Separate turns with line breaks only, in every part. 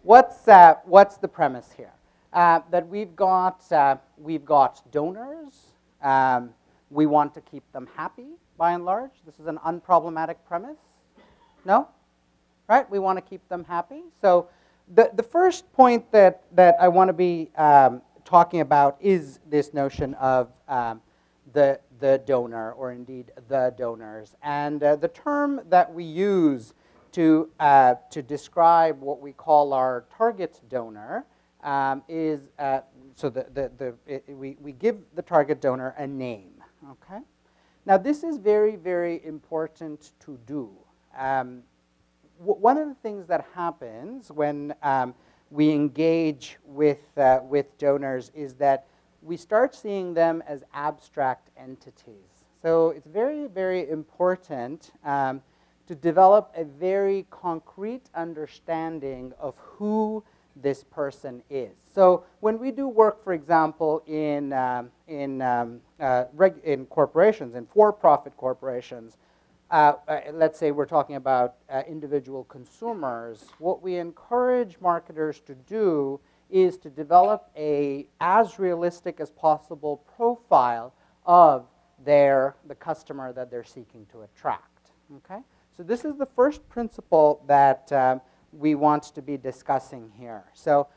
what's the premise here? That we've got donors. We want to keep them happy, by and large. This is an unproblematic premise. No? Right? We want to keep them happy. So the first point that I want to be talking about is this notion of the donor, or indeed the donors. And the term that we use to describe what we call our target donor is, we give the target donor a name. Okay? Now this is very, very important to do. One of the things that happens when we engage with donors is that we start seeing them as abstract entities. So it's very, very important to develop a very concrete understanding of who this person is. So when we do work, for example, in corporations, in for-profit corporations, let's say we're talking about individual consumers, what we encourage marketers to do is to develop a as realistic as possible profile of the customer that they're seeking to attract. Okay? So this is the first principle that we want to be discussing here. So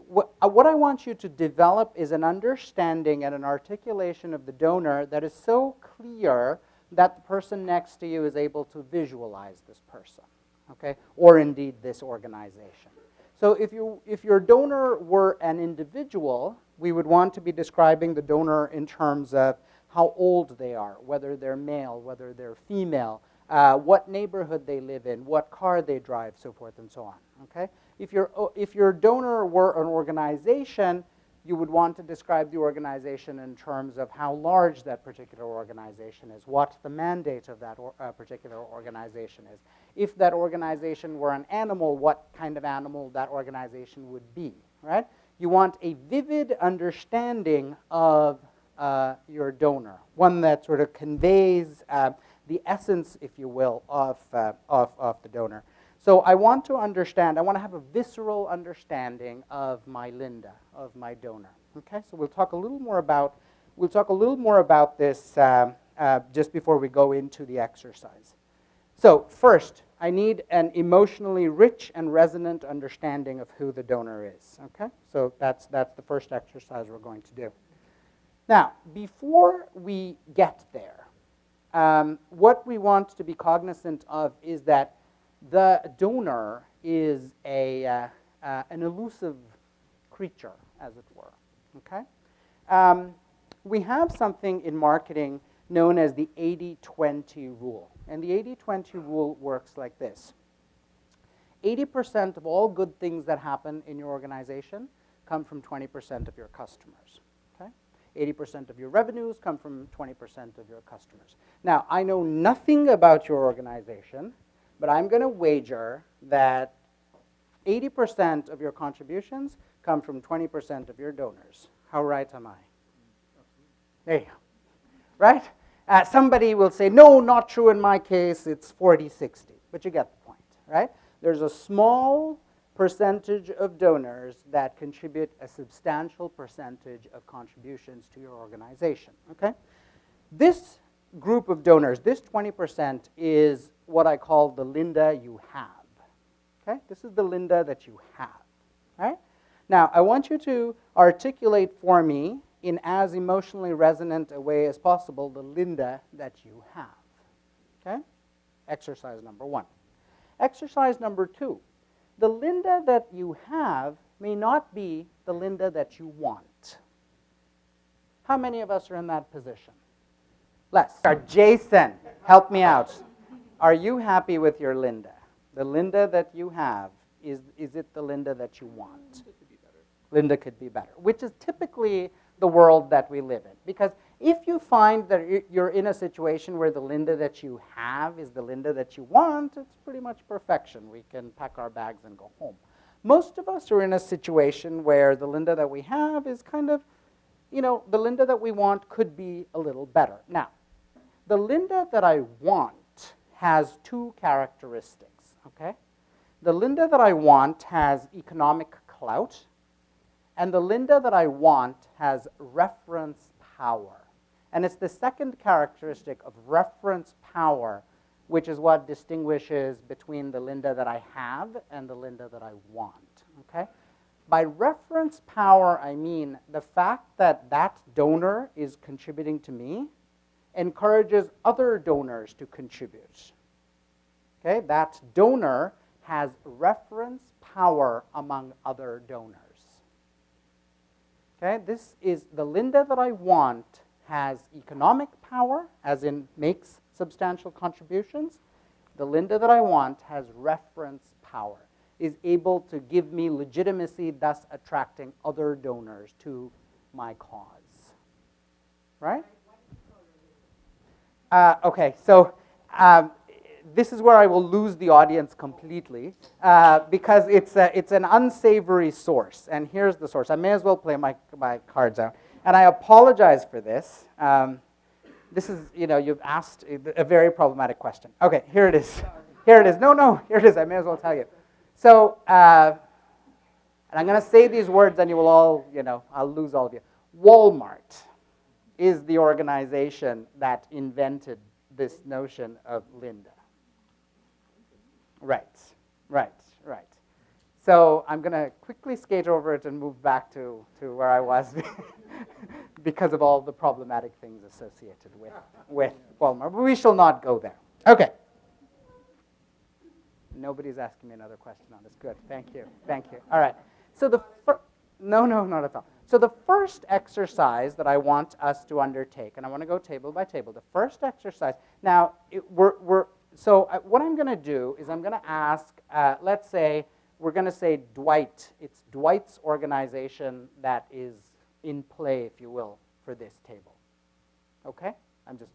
what I want you to develop is an understanding and an articulation of the donor that is so clear that the person next to you is able to visualize this person, okay, or indeed this organization. So if your donor were an individual, we would want to be describing the donor in terms of how old they are, whether they're male, whether they're female, what neighborhood they live in, what car they drive, so forth and so on. Okay? If your donor were an organization, you would want to describe the organization in terms of how large that particular organization is, what the mandate of that particular organization is. If that organization were an animal, what kind of animal that organization would be, right? You want a vivid understanding of your donor, one that sort of conveys the essence, if you will, of the donor. So I want to understand, I want to have a visceral understanding of my Linda, of my donor. Okay, so we'll talk a little more about this just before we go into the exercise. So first, I need an emotionally rich and resonant understanding of who the donor is. Okay, so that's the first exercise we're going to do. Now, before we get there, what we want to be cognizant of is that the donor is an elusive creature, as it were. Okay? We have something in marketing known as the 80-20 rule. And the 80-20 rule works like this. 80% of all good things that happen in your organization come from 20% of your customers. Okay? 80% of your revenues come from 20% of your customers. Now, I know nothing about your organization, but I'm going to wager that 80% of your contributions come from 20% of your donors. How right am I? There you go. Right? Somebody will say, no, not true in my case, it's 40-60. But you get the point, right? There's a small percentage of donors that contribute a substantial percentage of contributions to your organization, okay? This group of donors, this 20%, is what I call the Linda you have, okay? This is the Linda that you have, right? Now, I want you to articulate for me in as emotionally resonant a way as possible the Linda that you have, okay? Exercise number 1. Exercise number 2. The Linda that you have may not be the Linda that you want. How many of us are in that position? Less. Jason, help me out. Are you happy with your Linda? The Linda that you have, is it the Linda that you want? Linda could be better, which is typically the world that we live in. Because if you find that you're in a situation where the Linda that you have is the Linda that you want, it's pretty much perfection. We can pack our bags and go home. Most of us are in a situation where the Linda that we have is kind of, the Linda that we want could be a little better. Now, the Linda that I want has 2 characteristics, okay? The Linda that I want has economic clout, and the Linda that I want has reference power. And it's the second characteristic of reference power, which is what distinguishes between the Linda that I have and the Linda that I want, okay? By reference power, I mean the fact that that donor is contributing to me encourages other donors to contribute, okay? That donor has reference power among other donors, okay? This is the Linda that I want has economic power, as in makes substantial contributions. The Linda that I want has reference power, is able to give me legitimacy, thus attracting other donors to my cause, right? Okay, so this is where I will lose the audience completely because it's an unsavory source, and here's the source. I may as well play my cards out, and I apologize for this. This is, you've asked a very problematic question. Okay, here it is. Here it is. No, here it is. I may as well tell you. So, and I'm going to say these words, and you will all, I'll lose all of you. Walmart is the organization that invented this notion of Linda. Right. So I'm going to quickly skate over it and move back to where I was because of all the problematic things associated with Walmart. But we shall not go there. Okay. Nobody's asking me another question on this. Good. Thank you. All right. So no, not at all. So the first exercise that I want us to undertake, and I want to go table by table. The first exercise. Now, what I'm going to do is I'm going to ask. Let's say we're going to say Dwight. It's Dwight's organization that is in play, if you will, for this table. Okay? I'm just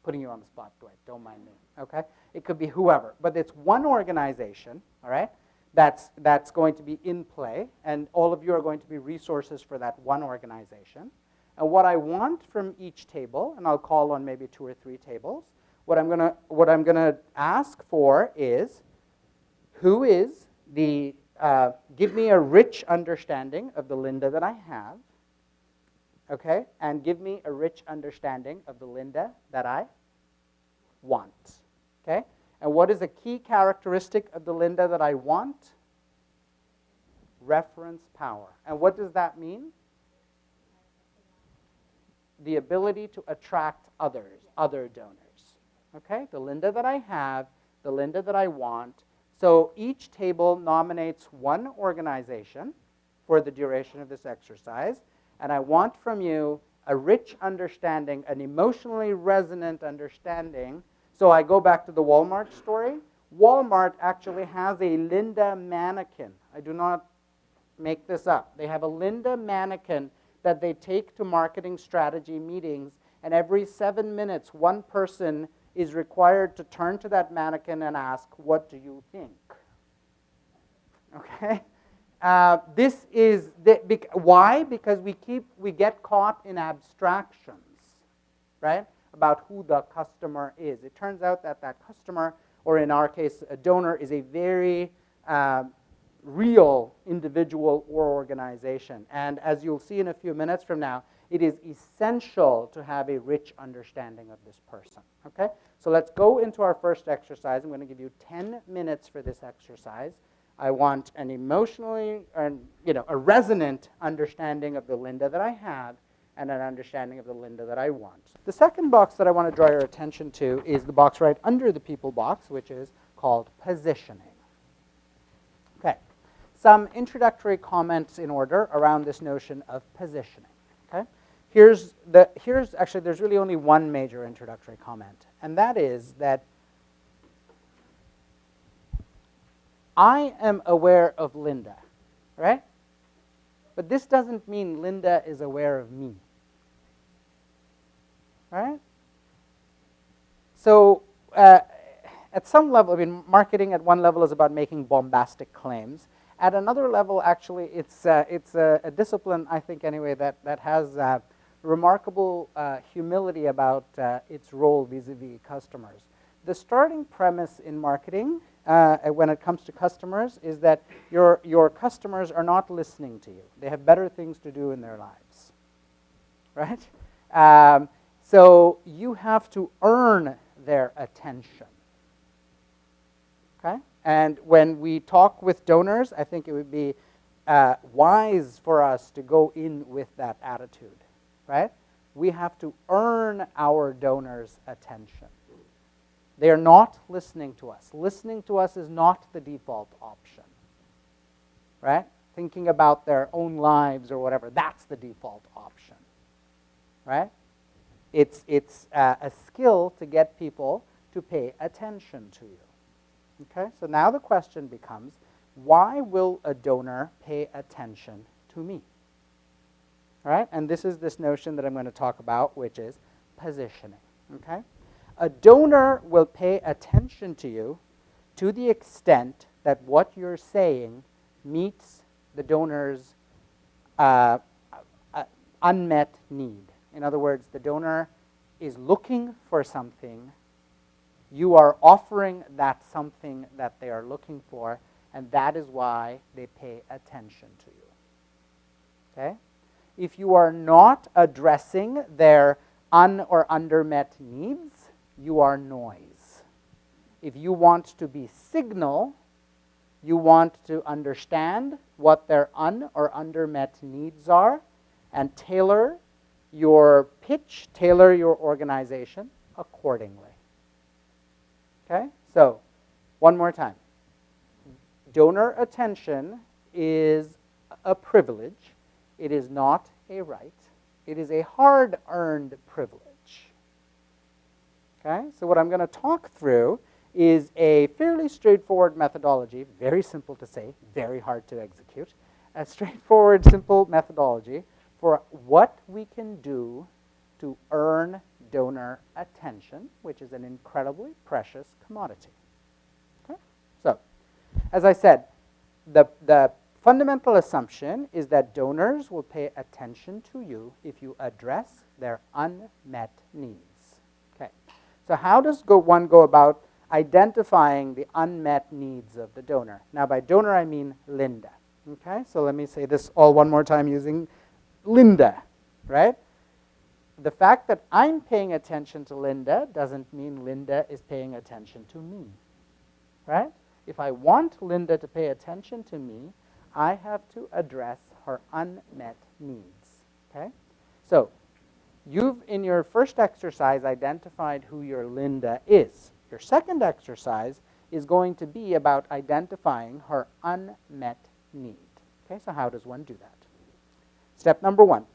putting you on the spot, Dwight. Don't mind me. Okay? It could be whoever, but it's one organization, all right, that's going to be in play, and all of you are going to be resources for that one organization. And what I want from each table, and I'll call on maybe 2 or 3 tables, what I'm gonna ask for is who is the give me a rich understanding of the Linda that I have, okay, and give me a rich understanding of the Linda that I want. Okay? And what is a key characteristic of the Linda that I want? Reference power. And what does that mean? The ability to attract other donors. Okay? The Linda that I have, the Linda that I want. So each table nominates one organization for the duration of this exercise, and I want from you a rich understanding, an emotionally resonant understanding. So I go back to the Walmart story. Walmart actually has a Linda mannequin. I do not make this up. They have a Linda mannequin that they take to marketing strategy meetings, and every 7 minutes, one person is required to turn to that mannequin and ask, "What do you think?" Okay? Why? Because we get caught in abstractions, right, about who the customer is. It turns out that customer, or in our case, a donor, is a very real individual or organization. And as you'll see in a few minutes from now, it is essential to have a rich understanding of this person. Okay? So let's go into our first exercise. I'm going to give you 10 minutes for this exercise. I want an emotionally, a resonant understanding of the Linda that I have and an understanding of the Linda that I want. The second box that I want to draw your attention to is the box right under the people box, which is called positioning. Okay. Some introductory comments in order around this notion of positioning. Okay. There's really only one major introductory comment, and that is that I am aware of Linda, right? But this doesn't mean Linda is aware of me, right? So at some level, marketing at one level is about making bombastic claims. At another level, actually, it's a discipline, I think anyway, that has remarkable humility about its role vis-a-vis customers. The starting premise in marketing when it comes to customers is that your customers are not listening to you. They have better things to do in their lives, right? So you have to earn their attention, okay? And when we talk with donors, I think it would be wise for us to go in with that attitude, right? We have to earn our donors' attention. They are not listening to us. Listening to us is not the default option, right? Thinking about their own lives or whatever, that's the default option, right? It's a skill to get people to pay attention to you, okay? So now the question becomes, why will a donor pay attention to me? All right? And this is this notion that I'm going to talk about, which is positioning, okay? A donor will pay attention to you to the extent that what you're saying meets the donor's unmet need. In other words, the donor is looking for something. You are offering that something that they are looking for, and that is why they pay attention to you, okay? If you are not addressing their or undermet needs, you are noise. If you want to be signal, you want to understand what their or undermet needs are and tailor your pitch, tailor your organization accordingly. Okay? So, one more time. Donor attention is a privilege. It is not a right. It is a hard-earned privilege. Okay? So what I'm going to talk through is a fairly straightforward methodology, very simple to say, very hard to execute, a straightforward, simple methodology for what we can do to earn donor attention, which is an incredibly precious commodity. Okay? So, as I said, the fundamental assumption is that donors will pay attention to you if you address their unmet needs. Okay. So how does one go about identifying the unmet needs of the donor? Now, by donor, I mean Linda. Okay, so let me say this all one more time using Linda, right? The fact that I'm paying attention to Linda doesn't mean Linda is paying attention to me, right? If I want Linda to pay attention to me, I have to address her unmet needs, okay? So you've, in your first exercise, identified who your Linda is. Your second exercise is going to be about identifying her unmet need. Okay, so how does one do that? Step number one.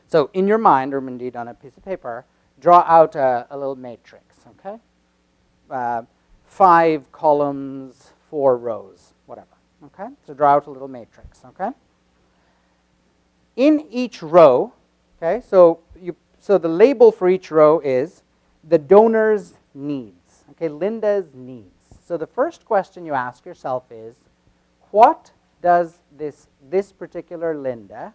So in your mind, or indeed on a piece of paper, draw out a little matrix, okay? 5 columns, 4 rows, whatever, okay? So draw out a little matrix, okay? In each row, okay, so the label for each row is the donor's needs, okay, Linda's needs. So the first question you ask yourself is, what does this particular Linda,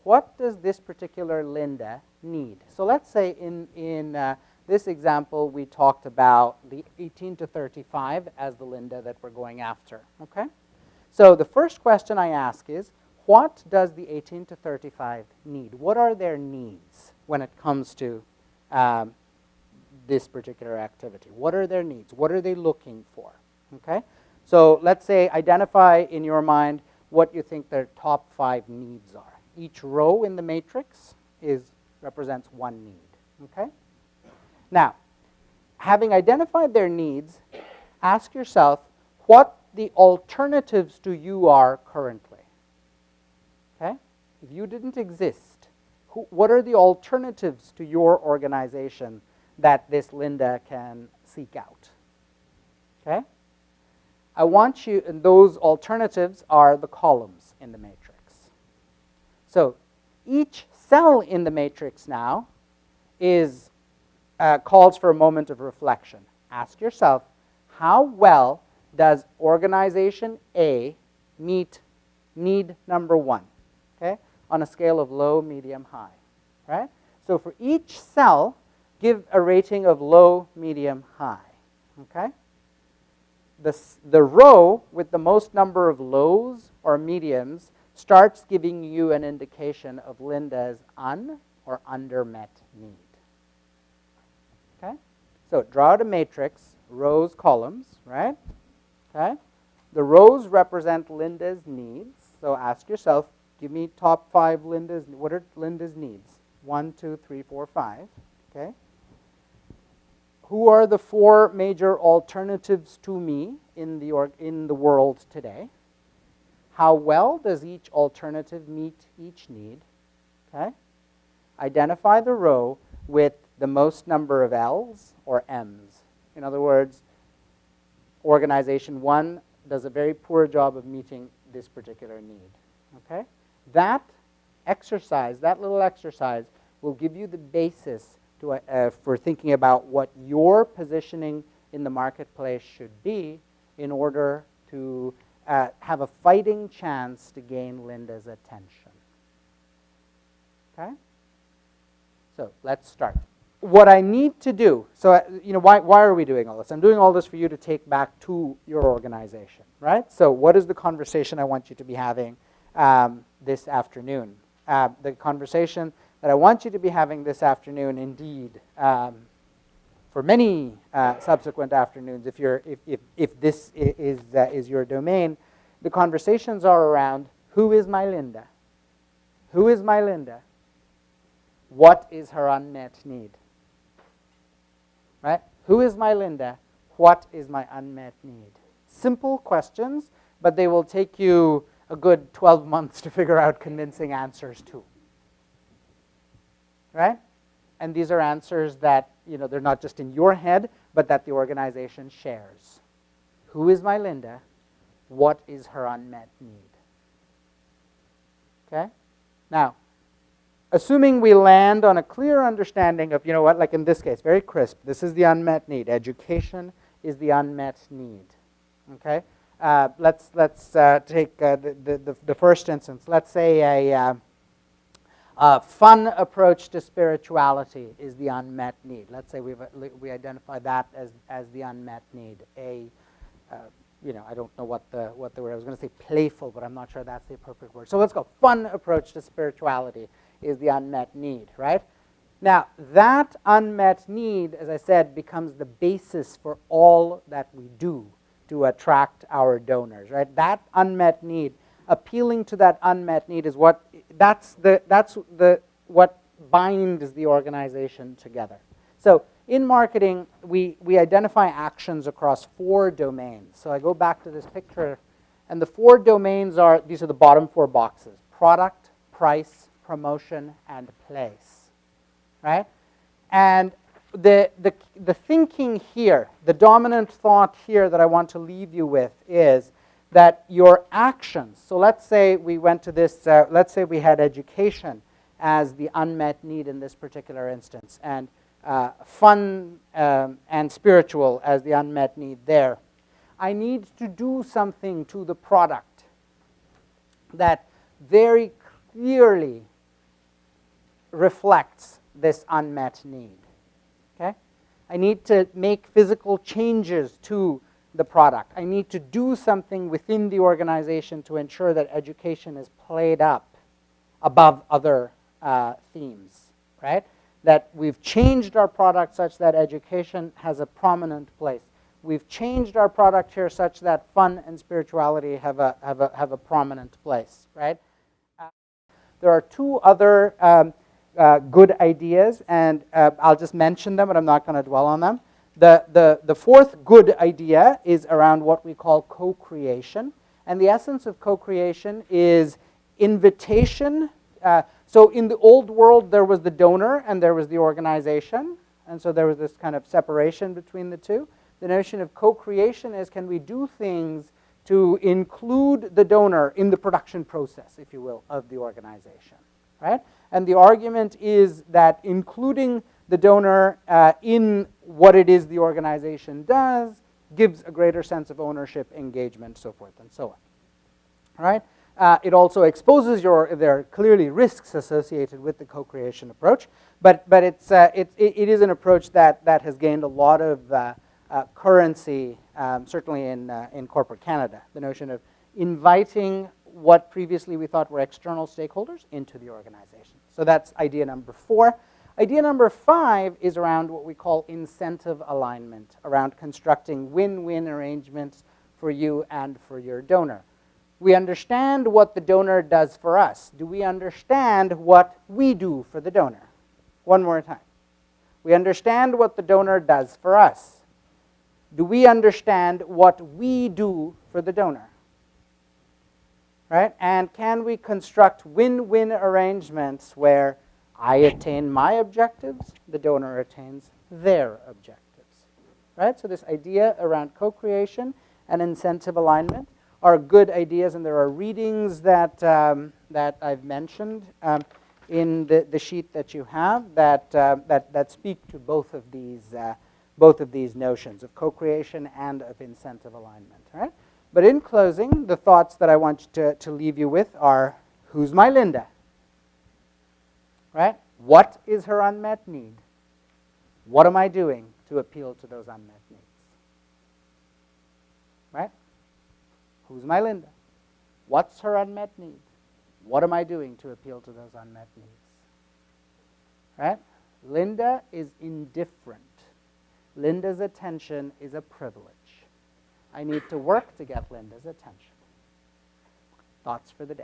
what does this particular Linda need? So let's say in this example, we talked about the 18 to 35 as the Linda that we're going after, okay? So the first question I ask is, what does the 18 to 35 need? What are their needs when it comes to this particular activity? What are their needs? What are they looking for, okay? So let's say identify in your mind what you think their top 5 needs are. Each row in the matrix represents one need, okay? Now, having identified their needs, ask yourself what the alternatives to you are currently, okay? If you didn't exist, what are the alternatives to your organization that this Linda can seek out, okay? I want you, and those alternatives are the columns in the matrix. So each cell in the matrix now calls for a moment of reflection. Ask yourself, how well does organization A meet need number 1, okay, on a scale of low, medium, high, right? So for each cell, give a rating of low, medium, high, okay? the row with the most number of lows or mediums starts giving you an indication of Linda's or undermet need. Okay? So draw out a matrix, rows, columns, right? Okay? The rows represent Linda's needs. So ask yourself, give me top 5 what are Linda's needs? 1, 2, 3, 4, 5. Okay? Who are the 4 major alternatives to me in the world today? How well does each alternative meet each need? Okay? Identify the row with the most number of L's or M's. In other words, organization 1 does a very poor job of meeting this particular need. Okay? That exercise, that little exercise, will give you the basis for thinking about what your positioning in the marketplace should be in order to have a fighting chance to gain Linda's attention. Okay? So let's start. What I need to do, so why are we doing all this? I'm doing all this for you to take back to your organization, right? So what is the conversation I want you to be having this afternoon? The conversation that I want you to be having this afternoon, indeed, for many subsequent afternoons, if this is your domain, the conversations are around who is my Linda? Who is my Linda? What is her unmet need? Right? Who is my Linda? What is my unmet need? Simple questions, but they will take you a good 12 months to figure out convincing answers to. Right? And these are answers that, they're not just in your head, but that the organization shares. Who is my Linda? What is her unmet need? Okay? Now, assuming we land on a clear understanding of, like in this case, very crisp, this is the unmet need. Education is the unmet need. Okay? Let's take the first instance. Let's say a fun approach to spirituality is the unmet need. Let's say we identify that as the unmet need. I don't know what the word. I was going to say playful, but I'm not sure that's the appropriate word. So let's go. Fun approach to spirituality is the unmet need, right? Now, that unmet need, as I said, becomes the basis for all that we do to attract our donors, right? That unmet need, appealing to that unmet need is what binds the organization together. So in marketing, we identify actions across 4 domains. So I go back to this picture, and the 4 domains these are the bottom 4 boxes: product, price, promotion, and place, right? And the thinking here, the dominant thought here that I want to leave you with is that your actions, so let's say we went to this, let's say we had education as the unmet need in this particular instance, and fun and spiritual as the unmet need there. I need to do something to the product that very clearly reflects this unmet need. Okay? I need to make physical changes to the product. I need to do something within the organization to ensure that education is played up above other themes, right? That we've changed our product such that education has a prominent place. We've changed our product here such that fun and spirituality have a prominent place, right? There are 2 other good ideas, and I'll just mention them, but I'm not going to dwell on them. The 4th good idea is around what we call co-creation, and the essence of co-creation is invitation. So in the old world, there was the donor and there was the organization, and so there was this kind of separation between the two. The notion of co-creation is, can we do things to include the donor in the production process, if you will, of the organization, right? And the argument is that including the donor in what it is the organization does gives a greater sense of ownership, engagement, so forth and so on. All right? It also exposes there are clearly risks associated with the co-creation approach, but it is an approach that has gained a lot of currency, certainly in corporate Canada, the notion of inviting what previously we thought were external stakeholders into the organization. So that's idea number 4. Idea number 5 is around what we call incentive alignment, around constructing win-win arrangements for you and for your donor. We understand what the donor does for us. Do we understand what we do for the donor? One more time. We understand what the donor does for us. Do we understand what we do for the donor? Right? And can we construct win-win arrangements where I attain my objectives, the donor attains their objectives? Right? So this idea around co-creation and incentive alignment are good ideas, and there are readings that that I've mentioned in the sheet that you have that speak to both of these notions of co-creation and of incentive alignment. Right? But in closing, the thoughts that I want to leave you with are, who's my Linda? Right? What is her unmet need? What am I doing to appeal to those unmet needs? Right? Who's my Linda? What's her unmet need? What am I doing to appeal to those unmet needs? Right? Linda is indifferent. Linda's attention is a privilege. I need to work to get Linda's attention. Thoughts for the day.